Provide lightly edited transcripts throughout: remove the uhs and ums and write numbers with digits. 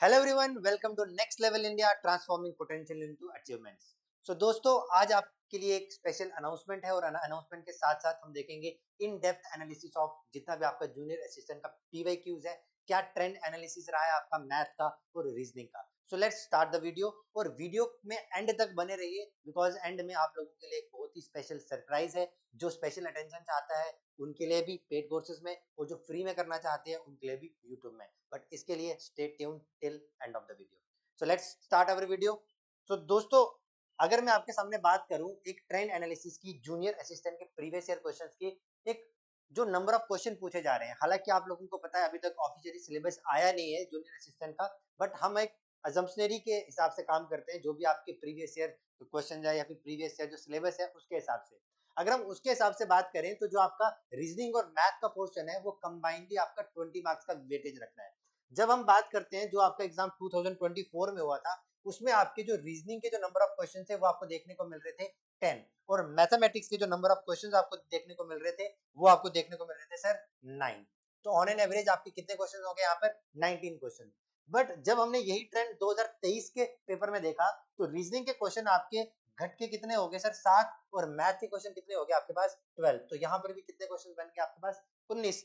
Hello everyone, welcome to next level India transforming potential into achievements. So दोस्तों, आज आपके लिए एक स्पेशल अनाउंसमेंट है और अनाउंसमेंट के साथ साथ हम देखेंगे इन डेप्थ एनालिसिस ऑफ जितना भी आपका जूनियर असिस्टेंट का पीवाईक्यूज है, क्या ट्रेंड एनालिसिस रहा है आपका मैथ का और रीजनिंग का। सो लेट्स स्टार्ट द वीडियो और वीडियो में एंड तक बने रहिए बिकॉज एंड में आप लोगों के लिए एक बहुत ही स्पेशल सरप्राइज है। जो स्पेशल अटेंशन चाहता है उनके लिए भी पेड कोर्सेज में, और जो फ्री में करना चाहते हैं उनके लिए भी यूट्यूब में। बट इसके लिए stay tune till end of the video. So let's start our video. So दोस्तों, अगर मैं आपके सामने बात करूं एक ट्रेंड एनालिसिस की जूनियर असिस्टेंट के प्रीवियस ईयर क्वेश्चंस की, एक जो नंबर ऑफ क्वेश्चन पूछे जा रहे हैं, हालांकि आप लोगों को पता है अभी तक ऑफिशियली सिलेबस आया नहीं है जूनियर असिस्टेंट का, बट हम एक अजम्पशनरी के हिसाब से काम करते हैं। जो भी आपके प्रीवियस ईयर क्वेश्चन है या फिर प्रीवियस ईयर जो सिलेबस है उसके हिसाब से, अगर हम उसके हिसाब से बात करें तो जो आपका रीजनिंग और मैथ का पोर्शन है वो कंबाइंडली आपका 20 मार्क्स का वेटेज रखना है। जब हम बात करते हैं जो आपका एग्जाम 2024 में हुआ था, उसमें आपके जो रीजनिंग के जो नंबर ऑफ क्वेश्चन थे वो आपको देखने को मिल रहे थे 10, और मैथमेटिक्स के जो नंबर ऑफ क्वेश्चन आपको देखने को मिल रहे थे वो आपको देखने को मिल रहे थे सर 9। तो ऑन एन एवरेज आपके कितने क्वेश्चन हो गए यहाँ पर? 19 क्वेश्चन। बट जब हमने यही ट्रेंड 2023 के पेपर में देखा तो रीजनिंग के क्वेश्चन आपके घट के कितने हो गए सर? 7, और मैथ के क्वेश्चन कितने हो गए आपके पास? 12। तो यहाँ पर भी कितने क्वेश्चन बन गए आपके पास? 19।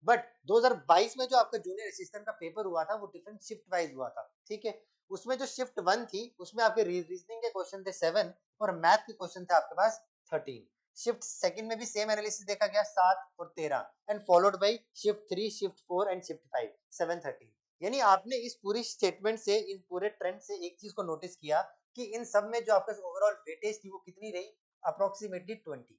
बट 2022 में जो आपका जूनियर असिस्टेंट का पेपर हुआ था वो डिफरेंट शिफ्ट वाइज हुआ था, ठीक है। उसमें जो शिफ्ट 1 थी उसमें आपके रीजनिंग के क्वेश्चन थे 7 और मैथ के क्वेश्चन थे आपके पास 13। शिफ्ट सेकंड में भी सेम एनालिसिस देखा गया 7 और 13, and followed by shift 3, shift 4 and shift 5 7 13। यानी आपने इस पूरी स्टेटमेंट से, इस पूरे ट्रेंड से एक चीज को नोटिस किया कि इन सब में जो आपका ओवरऑल वेटेज थी वो कितनी रही? अप्रोक्सीमेटली 20।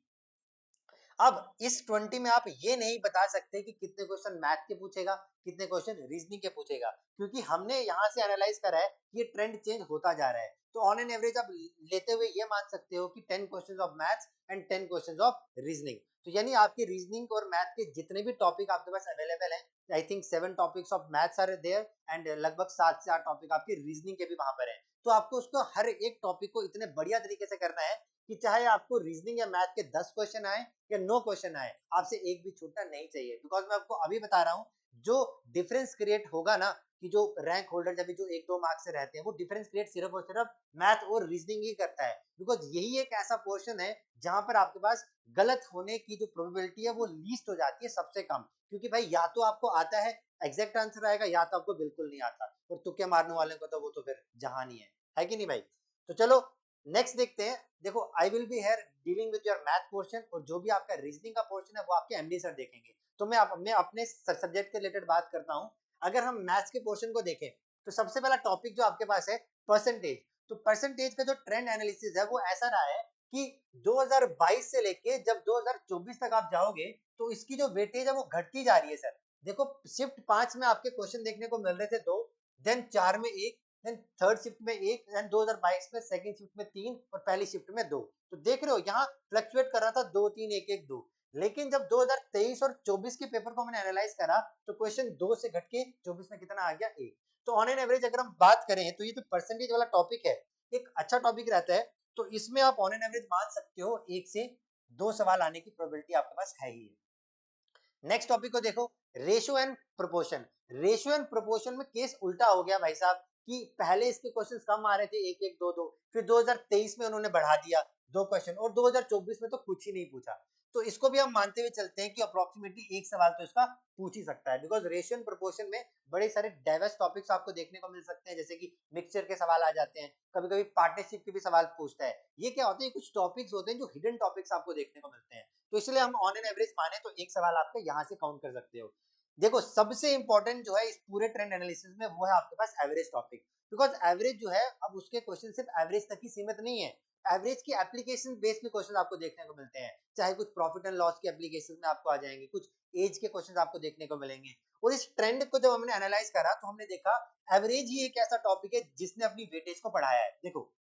अब इस 20 में आप ये नहीं बता सकते कि कितने क्वेश्चन मैथ के पूछेगा, कितने क्वेश्चन रीजनिंग के पूछेगा, क्योंकि हमने यहाँ से एनालाइज करा है कि ये ट्रेंड चेंज होता जा रहा है। तो ऑन एन एवरेज आप लेते हुए ये मान सकते हो कि 10 questions of maths and 10 questions of reasoning. तो यानी आपके रीजनिंग और मैथ के जितने भी टॉपिक आपके पास अवेलेबल हैं, I think 7 topics of maths are there and लगभग 7 से 8 टॉपिक आपके रीजनिंग के भी वहां पर हैं। तो आपको उसको हर एक टॉपिक को इतने बढ़िया तरीके से करना है कि चाहे आपको रीजनिंग या मैथ के 10 क्वेश्चन आए या 9 क्वेश्चन आए, आपसे एक भी छूटना नहीं चाहिए। बिकॉज मैं आपको अभी बता रहा हूँ, जो डिफरेंस क्रिएट होगा ना, कि जो रैंक होल्डर जब जो 1-2 मार्क्स से रहते हैं वो डिफरेंस क्रिएट सिर्फ और सिर्फ मैथ और रीजनिंग ही करता है। बिकॉज यही एक ऐसा पोर्शन है जहां पर आपके पास गलत होने की जो प्रोबेबिलिटी है वो लीस्ट हो जाती है, सबसे कम। क्योंकि भाई या तो आपको आता है एग्जैक्ट आंसर आएगा, या तो आपको बिल्कुल नहीं आता, और तुक्के मारने वाले को तो वो तो फिर जहान ही है कि नहीं भाई? तो चलो नेक्स्ट देखते हैं। देखो, I will be here dealing with your math portion, और जो भी आपका रीजनिंग का पोर्शन है वो आपके एमडी सर देखेंगे। तो मैं अपने सब्जेक्ट के रिलेटेड बात करता हूँ। अगर हम मैथ्स के पोर्शन को देखें तो सबसे पहला टॉपिक जो आपके पास है परसेंटेज। तो परसेंटेज का जो ट्रेंड एनालिसिस है वो ऐसा रहा है कि 2022 से लेके जब 2024 तक आप जाओगे तो इसकी जो वेटेज है वो घटती जा रही है सर। देखो, शिफ्ट 5 में आपके क्वेश्चन देखने को मिल रहे थे 2, देन 4 में 1, देन थर्ड शिफ्ट में 1, देन 2022 में सेकंड शिफ्ट में 3 और पहली शिफ्ट में 2। तो देख रहे हो यहाँ फ्लक्चुएट कर रहा था 2 3 1 1 2। लेकिन जब 2023 और 24 के पेपर को मैंने एनालाइज करा तो क्वेश्चन 2 से घट के 24 में कितना आ गया? 1। तो ऑन एन एवरेज अगर हम बात करें तो ये जो परसेंटेज वाला टॉपिक है एक अच्छा टॉपिक रहता है। तो इसमें आप ऑन एन एवरेज मान सकते हो 1 से 2 सवाल आने की प्रोबेबिलिटी आपके पास है ही है। नेक्स्ट टॉपिक को देखो, ratio and proportion. Ratio and proportion में केस उल्टा हो गया भाई साहब, कि पहले इसके क्वेश्चंस कम आ रहे थे 1 1 2 2, फिर 2023 में उन्होंने बढ़ा दिया 2 क्वेश्चन, और 2024 में तो कुछ ही नहीं पूछा। तो इसको भी हम मानते हुए चलते हैं कि अप्रोक्सीमेटली एक सवाल तो इसका पूछ ही सकता है। बिकॉज रेशियो एंड प्रोपोर्शन में बड़े सारे डाइवर्स टॉपिक्स आपको देखने को मिल सकते हैं, जैसे कि मिक्सचर के सवाल आ जाते हैं, कभी कभी पार्टनरशिप के भी सवाल पूछता है। ये क्या होते हैं? कुछ टॉपिक्स होते हैं जो हिडन टॉपिक्स आपको देखने को मिलते हैं। तो इसलिए हम ऑन एन एवरेज माने तो एक सवाल आपका यहाँ से काउंट कर सकते हो। देखो, सबसे इंपॉर्टेंट जो है इस पूरे ट्रेंड एनालिसिस में वो है आपके पास एवरेज टॉपिक। बिकॉज एवरेज जो है, अब उसके क्वेश्चन सिर्फ एवरेज तक ही सीमित नहीं है। एवरेज की एप्लीकेशन बेस्ड भी क्वेश्चन आपको देखने को मिलते हैं, चाहे कुछ प्रॉफिट एंड लॉस के एप्लीकेशन में आपको आ जाएंगे, कुछ एज के क्वेश्चन आपको देखने को मिलेंगे। और इस ट्रेंड को जब हमने एनालाइज करा तो हमने देखा एवरेज ही एक ऐसा टॉपिक है जिसने अपनी वेटेज को बढ़ाया है। देखो,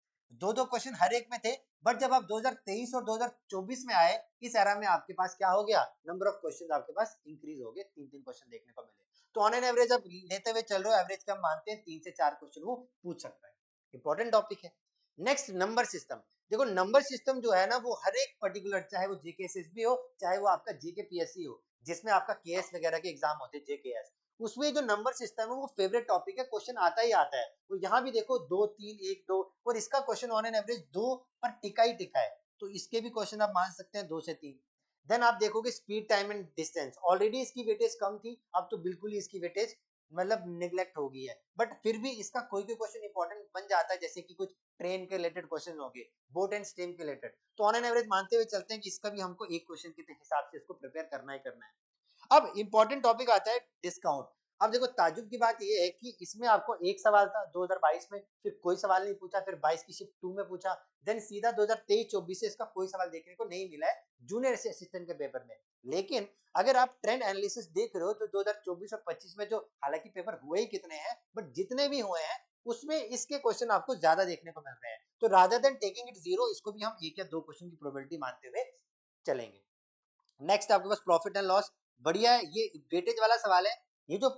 दो दो क्वेश्चन हर एक में थे, बट जब आप 2023 और 2024 में आए, इस एरा में आपके पास क्या हो गया? नंबर ऑफ क्वेश्चन आपके पास इंक्रीज हो गए, 3 3 क्वेश्चन देखने को मिले। तो ऑन एन एवरेज आप लेते हुए चल रहे हो, एवरेज का मानते हैं 3 से 4 क्वेश्चन वो पूछ सकता है। इंपॉर्टेंट टॉपिक है। Next, number system. देखो, नंबर सिस्टम जो है ना वो हर एक पर्टिकुलर, चाहे वो जीके एसएसबी हो, चाहे वो आपका जीके पीएससी हो, जिसमें आपका केएस वगैरह के एग्जाम होते हैं, जेकेएस, उसमें जो नंबर सिस्टम है वो फेवरेट टॉपिक है, क्वेश्चन आता ही आता है। तो यहाँ भी देखो 2 3 1 2 और इसका क्वेश्चन ऑन एन एवरेज 2 पर टिका ही टिका है, तो इसके भी क्वेश्चन आप मान सकते हैं 2 से 3। देन आप देखोगे speed time and distance, already इसकी वेटेज कम थी, अब तो बिल्कुल ही इसकी वेटेज मतलब निगलेक्ट हो गई है, बट फिर भी इसका कोई कोई क्वेश्चन इंपॉर्टेंट बन जाता है, जैसे कि कुछ ट्रेन के रिलेटेड क्वेश्चन हो गए, बोट एंड स्ट्रीम के रिलेटेड। तो ऑन एन एवरेज मानते हुए चलते हैं कि इसका भी हमको एक क्वेश्चन के हिसाब से इसको प्रिपेयर करना ही करना है। अब इंपॉर्टेंट टॉपिक आता है डिस्काउंट। अब देखो ताजुब की बात ये है कि इसमें आपको एक सवाल था 2022 में, फिर कोई सवाल नहीं पूछा, फिर 22 की शिफ्ट 2 में पूछा, देन सीधा 2023-24 से इसका कोई सवाल देखने को नहीं मिला है जूनियर असिस्टेंट के पेपर में। लेकिन अगर आप ट्रेंड एनालिसिस देख रहे हो तो 2024 और 25 में जो हालांकि पेपर हुए ही कितने हैं, बट जितने भी हुए हैं उसमें इसके क्वेश्चन आपको ज्यादा देखने को मिल रहे हैं। तो rather than taking it zero, इसको भी हम एक या दो क्वेश्चन की प्रोबेबिलिटी मानते हुए चलेंगे। नेक्स्ट आपके पास प्रॉफिट एंड लॉस, बढ़िया है, ये वेटेज वाला सवाल है। ये जो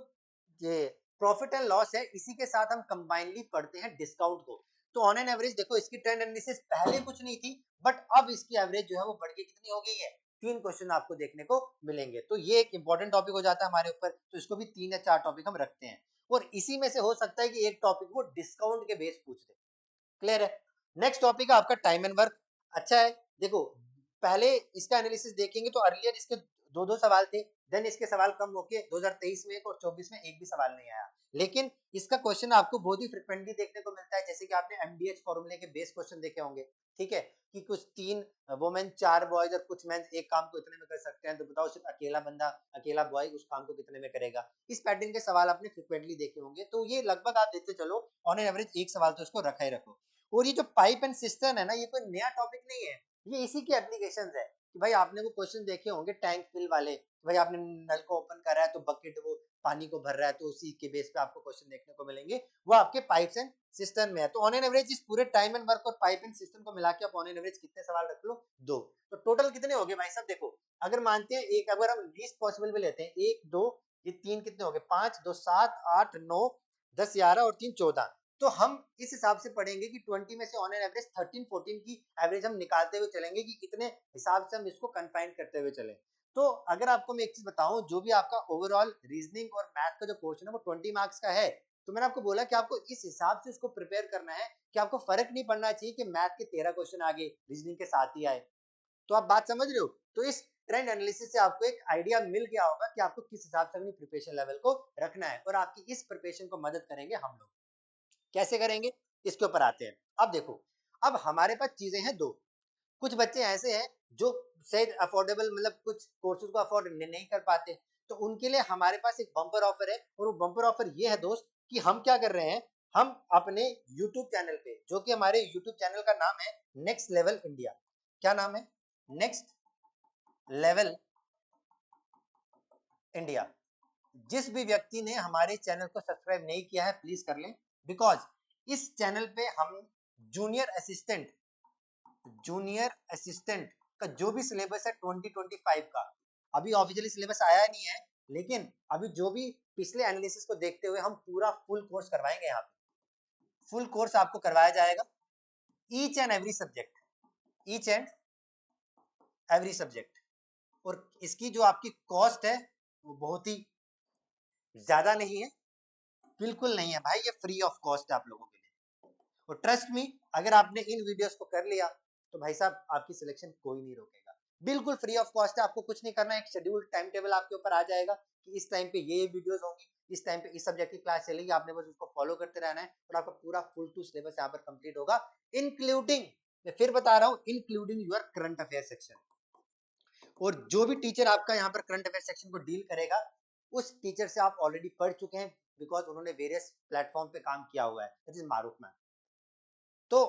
ये प्रॉफिट एंड लॉस है इसी के साथ हम कंबाइनली पढ़ते हैं डिस्काउंट को। तो ऑन एन एवरेज देखो इसकी ट्रेंड एनालिसिस पहले कुछ नहीं थी, बट अब इसकी एवरेज जो है वो बढ़ के कितनी हो गई है, 3 क्वेश्चन आपको देखने को मिलेंगे। तो ये एक इंपॉर्टेंट टॉपिक हो जाता है हमारे ऊपर, तो इसको भी 3 या 4 टॉपिक हम रखते हैं, और इसी में से हो सकता है कि एक टॉपिक वो डिस्काउंट के बेस पूछ दे। क्लियर है। नेक्स्ट टॉपिक है आपका टाइम एंड वर्क। अच्छा है, देखो पहले इसका एनालिसिस देखेंगे तो अर्लियर इसके दो दो सवाल थे, देन इसके सवाल कम होके 2023 में एक और 24 में एक भी सवाल नहीं आया। लेकिन इसका क्वेश्चन आपको बहुत ही फ्रिक्वेंटली देखने को मिलता है, जैसे कि आपने एमडीएच फॉर्मूले के बेस क्वेश्चन देखे होंगे, ठीक है, कि कुछ 3 वुमेन 4 बॉयज और कुछ मेन एक काम को इतने में कर सकते हैं, तो बताओ सिर्फ अकेला बंदा अकेला बॉय उस काम को कितने में करेगा। इस पैटर्न के सवाल आपने फ्रिक्वेंटली देखे होंगे, तो ये लगभग आप देखते चलो ऑन एन एवरेज एक सवाल तो इसको रखा ही रखो। और ये जो पाइप एंड सिस्टम है ना, ये कोई नया टॉपिक नहीं है, ये इसी की एप्लीकेशंस है। कि भाई आपने वो क्वेश्चन देखे होंगे टैंक फिल वाले, भाई आपने नल को ओपन करा है तो बकेट वो पानी को भर रहा है, तो उसी के बेस पे आपको क्वेश्चन देखने को मिलेंगे, वो आपके पाइप्स एंड सिस्टम में है। तो ऑन एन एवरेज इस पूरे टाइम एंड वर्क और पाइप एंड सिस्टम को मिला के आप ऑन एन एवरेज कितने सवाल रख लो, 2। तो टोटल कितने हो गए भाई साहब, देखो अगर मानते हैं एक, अगर हम लीस्ट पॉसिबल भी लेते हैं, 1 2 ये 3 कितने हो गए, 5 2 7 8 9 10 11 और 3 14। तो हम इस हिसाब से पढ़ेंगे कि 20 में से ऑन एन एवरेज 13 14 की एवरेज हम निकालते हुए चलेंगे कि इतने हिसाब से हम इसको कंफाइन करते हुए चलें। तो अगर आपको मैं एक चीज बताऊं, जो भी आपका ओवरऑल रीजनिंग और मैथ का जो पोर्शन है वो 20 मार्क्स का है, तो मैंने आपको बोला कि आपको इस हिसाब से इसको प्रिपेयर करना है कि आपको फर्क नहीं पड़ना चाहिए कि मैथ के 13 क्वेश्चन आगे रीजनिंग के साथ ही आए। तो आप बात समझ रहे हो। तो इस ट्रेंड एनालिसिस से आपको एक आइडिया मिल गया होगा कि आपको किस हिसाब से अपनी प्रिपरेशन लेवल को रखना है, और आपकी इस प्रिपरेशन को मदद करेंगे हम लोग। कैसे करेंगे, इसके ऊपर आते हैं। अब देखो, अब हमारे पास चीजें हैं दो। कुछ बच्चे ऐसे हैं जो शायद अफोर्डेबल मतलब कुछ कोर्सेज को अफोर्ड नहीं कर पाते, तो उनके लिए हमारे पास एक बम्पर ऑफर है, और वो बम्पर ऑफर ये है दोस्त कि हम क्या कर रहे हैं, हम अपने यूट्यूब चैनल पे, जो कि हमारे यूट्यूब चैनल का नाम है नेक्स्ट लेवल इंडिया। क्या नाम है, नेक्स्ट लेवल इंडिया। जिस भी व्यक्ति ने हमारे चैनल को सब्सक्राइब नहीं किया है प्लीज कर लें, बिकॉज इस चैनल पे हम जूनियर असिस्टेंट जूनियर असिस्टेंट का जो भी सिलेबस है 2025 का, अभी ऑफिशियली सिलेबस आया नहीं है, लेकिन अभी जो भी पिछले एनालिसिस को देखते हुए हम पूरा फुल कोर्स करवाएंगे। यहाँ पे फुल कोर्स आपको करवाया जाएगा, each and every subject, each and every subject. और इसकी जो आपकी कॉस्ट है वो बहुत ही ज्यादा नहीं है, बिल्कुल नहीं है भाई, ये फ्री ऑफ कॉस्ट है आप लोगों के लिए। और ट्रस्ट मी, अगर आपने इन वीडियोस को कर लिया तो भाई साहब आपकी सिलेक्शन कोई नहीं रोकेगा, बिल्कुल फ्री ऑफ कॉस्ट है। आपको कुछ नहीं करना है, एक शेड्यूल टाइम टेबल आपके ऊपर आ जाएगा कि इस टाइम पे ये वीडियोस होंगी, इस टाइम पे इस सब्जेक्ट की क्लास चलेगी, आपने बस उसको फॉलो करते रहना है, और आपका पूरा फुल टू सिलेबस यहाँ पर कंप्लीट होगा, इंक्लूडिंग, मैं फिर बता रहा हूँ, including your current affair section. और जो भी टीचर आपका यहाँ पर करंट अफेयर सेक्शन को डील करेगा, उस टीचर से आप ऑलरेडी पढ़ चुके हैं, बिकॉज उन्होंने वेरियस प्लेटफॉर्म पे काम किया हुआ है, दैट इज मारूफ मैम। तो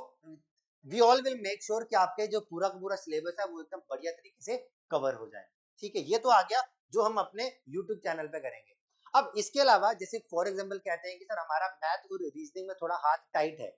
we all will make sure कि आपके जो पूरा का पूरा सिलेबस है वो एकदम बढ़िया तरीके से कवर हो जाए। ठीक है, ये तो आ गया जो हम अपने यूट्यूब चैनल पे करेंगे। अब इसके अलावा जैसे फॉर एग्जाम्पल कहते हैं कि सर हमारा मैथ और रीजनिंग में थोड़ा हाथ टाइट है,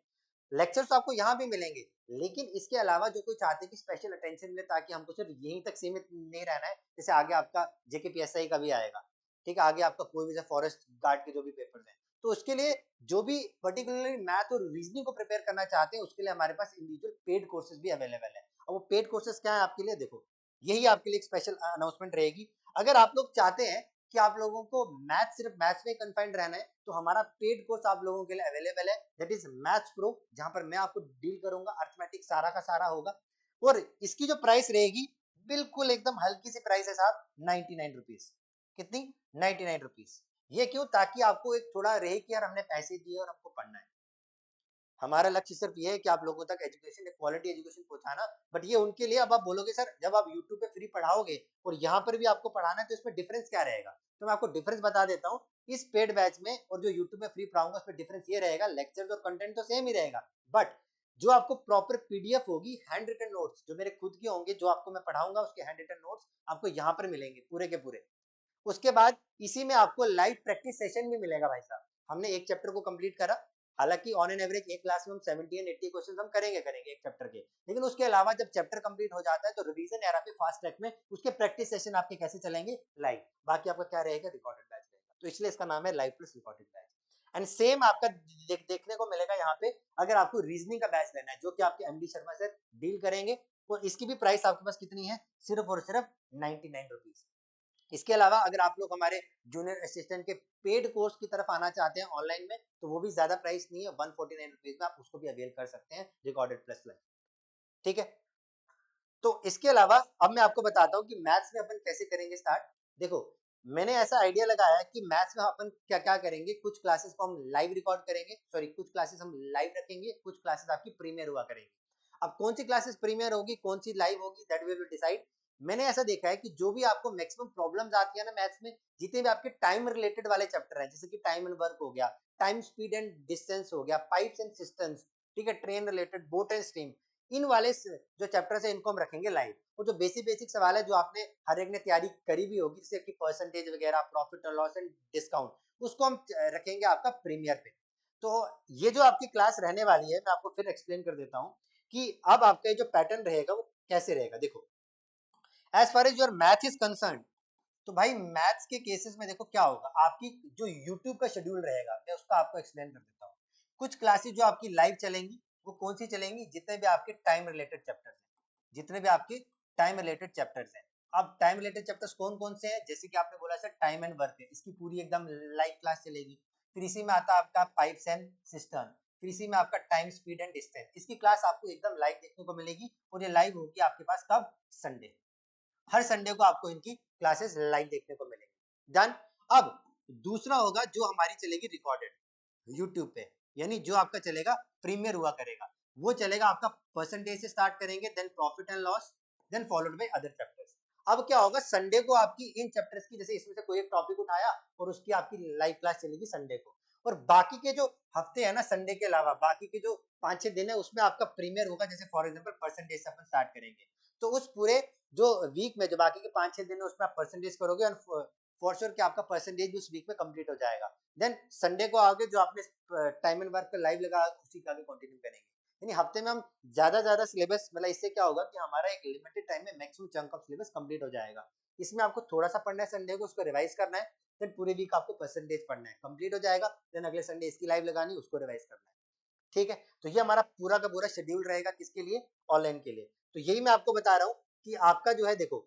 लेक्चर्स तो आपको यहाँ भी मिलेंगे, लेकिन इसके अलावा जो कोई चाहते हैं कि स्पेशल अटेंशन मिले ताकि हमको सिर्फ यहीं तक सीमित नहीं रहना है, जैसे आगे आपका जेकेपीएसआई का भी आएगा, ठीक है, आगे आपका कोई भी फॉरेस्ट गार्ड के जो भी पेपर्स हैं, तो उसके लिए जो भी पर्टिकुलरली मैथ और रीजनिंग को प्रिपेयर करना चाहते हैं उसके लिए हमारे पास इंडिविजुअल पेड कोर्सेज भी अवेलेबल है। अब वो पेड कोर्सेज क्या है आपके लिए, देखो यही आपके लिए एक स्पेशल अनाउंसमेंट रहेगी। अगर आप लोग चाहते हैं कि आप लोगों को मैथ्स सिर्फ मैथ्स में कन्फाइंड रहना है, तो हमारा पेड कोर्स आप लोगों के लिए अवेलेबल है, दैट इज मैथ्स प्रो, जहां पर मैं आपको डील करूंगा, अर्थमेटिक सारा का सारा होगा। और इसकी जो प्राइस रहेगी बिल्कुल एकदम हल्की सी प्राइस है साहब, 99 रुपीज। कितनी? 99 रुपीज। ये क्यों? ताकि आपको एक थोड़ा रहे कि यार हमने पैसे दिए और हमको पढ़ना है। हमारा लक्ष्य सिर्फ ये है कि आप लोगों तक एजुकेशन, क्वालिटी एजुकेशन पहुंचाना। बट ये उनके लिए, अब आप बोलोगे सर जब आप यूट्यूब पे फ्री पढ़ाओगे और यहाँ पर भी आपको पढ़ाना है तो इसमें डिफरेंस क्या रहेगा? तो मैं आपको डिफरेंस बता देता हूँ। इस पेड बैच में और जो यूट्यूब में फ्री पढ़ाऊंगा उसमें डिफरेंस ये रहेगा, लेक्चर्स और कंटेंट तो सेम ही रहेगा, बट जो आपको प्रॉपर पीडीएफ होगी, हैंड रिटन नोट्स जो मेरे खुद के होंगे, जो आपको मैं पढ़ाऊंगा उसके हैंड रिटन नोट्स आपको यहाँ पर मिलेंगे पूरे के पूरे। उसके बाद इसी में आपको लाइव प्रैक्टिस सेशन भी मिलेगा भाई साहब। हमने एक चैप्टर को कंप्लीट करा, हालांकि ऑन एन एवरेज एक क्लास में हम 70 एंड 80 क्वेश्चंस हम करेंगे एक चैप्टर के, लेकिन उसके अलावा जब चैप्टर कंप्लीट हो जाता है तो रिवीजन एरा पे फास्ट ट्रैक में उसके प्रैक्टिस सेशन आपके कैसे चलेंगे? लाइव। बाकी आपका क्या रहेगा? रिकॉर्डेड बैच रहेगा, तो इसलिए इसका नाम है live plus recorded batch. And same आपका देखने को मिलेगा यहाँ पे, अगर आपको रीजनिंग का बैच लेना है जो कि आपके एमडी शर्मा सर डील करेंगे, तो इसकी भी प्राइस आपके पास कितनी है? सिर्फ और सिर्फ 99 रुपीज। इसके अलावा अगर आप लोग हमारे जूनियर असिस्टेंट के पेड कोर्स की तरफ आना चाहते हैं ऑनलाइन में, तो वो भी ज्यादा प्राइस नहीं है, 149 रुपीज में आप उसको भी अवेल कर सकते हैं, रिकॉर्डेड प्लस लाइव। ठीक है, तो इसके अलावा अब मैं आपको बताता हूँ कि मैथ्स में अपन कैसे करेंगे स्टार्ट। देखो, मैंने ऐसा आइडिया लगाया है कि मैथ्स में अपन क्या क्या करेंगे, कुछ क्लासेस को हम लाइव रिकॉर्ड करेंगे, सॉरी कुछ क्लासेस हम लाइव रखेंगे, कुछ क्लासेस आपकी प्रीमियर हुआ करेंगे। अब कौन सी क्लासेस प्रीमियर होगी, कौन सी लाइव होगी, दैट वी विल डिसाइड। मैंने ऐसा देखा है कि जो भी आपको मैक्सिमम प्रॉब्लम्स आती है ना मैथ्स में, जितने भी आपके टाइम रिलेटेड वाले चैप्टर हैं, जैसे कि टाइम एंड वर्क हो गया, टाइम स्पीड एंड डिस्टेंस हो गया, पाइप्स एंड सिस्टम्स, ठीक है, train related, boat and stream, इन वाले जो चैप्टर्स है इनको हम रखेंगे लाइव। और जो बेसिक बेसिक सवाल है जो आपने हर एक ने तैयारी करी भी होगी, जैसे कि परसेंटेज वगैरह, प्रॉफिट और लॉस एंड डिस्काउंट, उसको हम रखेंगे आपका प्रीमियर पे। तो ये जो आपकी क्लास रहने वाली है, मैं आपको फिर एक्सप्लेन कर देता हूँ कि अब आपका जो पैटर्न रहेगा वो कैसे रहेगा। देखो, as far as your math is concerned, तो भाई मैथ्स के केसेस में देखो क्या होगा, आपकी जो यूट्यूब का शेड्यूल रहेगा मैं उसका आपको एक्सप्लेन कर देता हूँ। कुछ क्लासेस जो आपकी लाइव चलेंगी, वो कौन सी चलेंगी? जितने भी आपके टाइम रिलेटेड चैप्टर्स हैं, जितने भी आपके टाइम रिलेटेड चैप्टर्स हैं। अब टाइम रिलेटेड चैप्टर्स कौन कौन से हैं? जैसे कि आपने बोला सर टाइम एंड वर्क है, इसकी पूरी एकदम लाइव क्लास चलेगी। फिर इसी में आता है आपका पाइप्स एंड सिस्टम, फिर इसी में आपका टाइम स्पीड एंड डिस्टेंस, इसकी क्लास आपको एकदम लाइव देखने को मिलेगी। और ये लाइव होगी आपके पास कब? संडे। हर संडे को आपको इनकी क्लासेस लाइव देखने को मिलेंगी। डन। अब दूसरा होगा जो हमारी चलेगी रिकॉर्डेड यूट्यूब पे, यानी जो आपका चलेगा प्रीमियर हुआ करेगा, वो चलेगा आपका परसेंटेज से स्टार्ट करेंगे, then profit and loss, then followed by other chapters. अब क्या होगा, संडे को आपकी इन चैप्टर्स की, जैसे इसमें से कोई एक टॉपिक उठाया और उसकी आपकी लाइव क्लास चलेगी संडे को। और बाकी के जो हफ्ते है ना, संडे के अलावा बाकी के जो 5-6 दिन है उसमें आपका प्रीमियर होगा, जैसे फॉर एग्जांपल परसेंटेज से अपन स्टार्ट करेंगे, तो उस पूरे जो वीक में जो बाकी के 5-6 दिन है उसमें आप परसेंटेज करोगे, और फॉर श्योर कि आपका परसेंटेज भी उस वीक में कंप्लीट हो जाएगा। देन संडे को आगे जो आपने टाइम एंड वर्क पे लाइव लगा उसी का आगे कंटिन्यू करेंगे। यानी हफ्ते में हम ज्यादा सिलेबस, मतलब इससे क्या होगा कि हमारा एक लिमिटेड टाइम में maximum chunk of syllabus complete हो जाएगा। इसमें आपको थोड़ा सा पढ़ना है संडे को, उसको रिवाइज करना है, देन पूरे वीक आपको परसेंटेज पढ़ना है, कंप्लीट हो जाएगा, देन अगले संडे इसकी लाइव लगानी, उसको रिवाइज करना है। ठीक है, तो ये हमारा पूरा का पूरा शेड्यूल रहेगा, किसके लिए? ऑनलाइन के लिए। तो यही मैं आपको बता रहा हूँ कि आपका जो है, देखो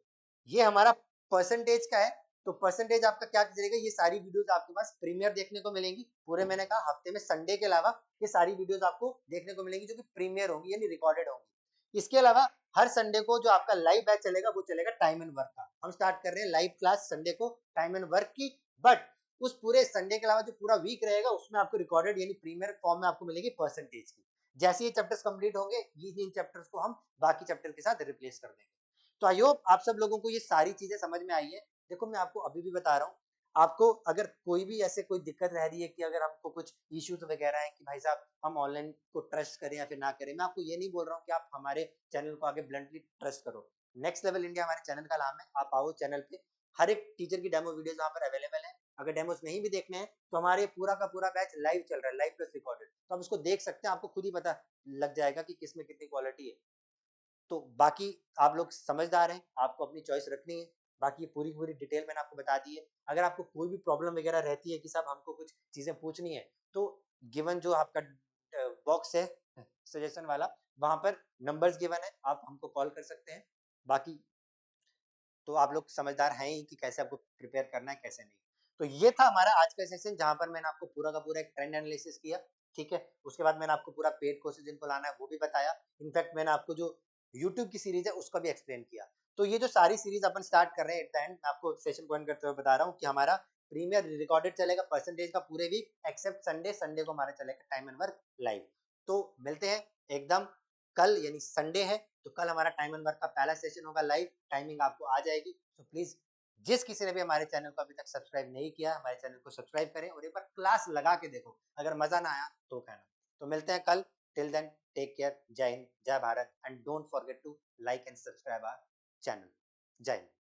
ये हमारा परसेंटेज का है, तो परसेंटेज आपका क्या कीजिएगा, ये सारी वीडियोस आपके पास प्रीमियर देखने को मिलेंगी पूरे, मैंने कहा हफ्ते में संडे के अलावा ये सारी वीडियोस आपको देखने को मिलेंगी जो कि प्रीमियर होंगी, यानी रिकॉर्डेड होंगी। इसके अलावा हर संडे को जो आपका लाइव बैच चलेगा वो चलेगा टाइम एंड वर्क का। हम स्टार्ट कर रहे हैं लाइव क्लास संडे को टाइम एंड वर्क की, बट उस पूरे संडे के अलावा जो पूरा वीक रहेगा उसमें आपको रिकॉर्डेड यानी प्रीमियर फॉर्म में आपको मिलेगी परसेंटेज की। जैसे ये चैप्टर्स कंप्लीट होंगे, ये इन चैप्टर्स को हम बाकी चैप्टर के साथ रिप्लेस कर देंगे। तो आई होप आप सब लोगों को ये सारी चीजें समझ में आई है। देखो, मैं आपको अभी भी बता रहा हूँ, आपको अगर कोई भी ऐसे कोई दिक्कत रह रही है कि अगर हमको कुछ इश्यूज वगैरह है कि भाई साहब हम ऑनलाइन को ट्रस्ट करें या फिर ना करें, मैं आपको ये नहीं बोल रहा हूँ कि आप हमारे चैनल को आगे ब्लंटली ट्रस्ट करो। नेक्स्ट लेवल इंडिया हमारे चैनल का नाम है, आप आओ चैनल पे, हर एक टीचर की डेमो वीडियोस यहाँ पर अवेलेबल है। अगर डेमोस नहीं भी देखने हैं तो हमारे पूरा का पूरा बैच लाइव चल रहा है, लाइव प्लस रिकॉर्डेड, तो आप उसको देख सकते हैं, आपको खुद ही पता लग जाएगा कि किसमें कितनी क्वालिटी है। तो बाकी आप लोग समझदार हैं, आपको अपनी चॉइस रखनी है। बाकी पूरी पूरी डिटेल मैंने आपको बता दी है। अगर आपको कोई भी प्रॉब्लम वगैरह रहती है कि साहब हमको कुछ चीजें पूछनी है, तो गिवन जो आपका बॉक्स है सजेशन वाला, वहां पर नंबर्स गिवन है, आप हमको कॉल कर सकते हैं। बाकी तो आप लोग समझदार हैं ही कि कैसे आपको प्रिपेयर करना है, कैसे नहीं। तो ये था हमारा आज का सेशन जहाँ पर मैंने आपको पूरा का पूरा एक ट्रेंड एनालिसिस किया, ठीक है? उसके बाद मैंने आपको पूरा पेड कोर्सेज़ जिनको लाना है वो भी बताया। इनफैक्ट मैंने आपको जो यूट्यूब की सीरीज़ है उसका भी एक्सप्लेन किया। तो ये जो सारी सीरीज़ अपन स्टार्ट कर रहे हैं एट द एंड मैं आपको सेशन को एंड करते हुए बता रहा हूँ कि हमारा प्रीमियर रिकॉर्डेड चलेगा परसेंटेज का पूरे वीक एक्सेप्ट संडे, संडे को हमारा चलेगा टाइम एंड वर्क लाइव। तो मिलते हैं एकदम कल यानी संडे है, तो कल हमारा टाइम एंड वर्क का पहला सेशन होगा लाइव, टाइमिंग आपको आ जाएगी। तो प्लीज़ जिस किसी ने भी हमारे चैनल को अभी तक सब्सक्राइब नहीं किया, हमारे चैनल को सब्सक्राइब करें और एक बार क्लास लगा के देखो। अगर मज़ा ना आया तो कहना। तो मिलते हैं कल, टिल देन टेक केयर, जय हिंद, जय Bharat and don't forget to like and subscribe our channel. जय हिंद।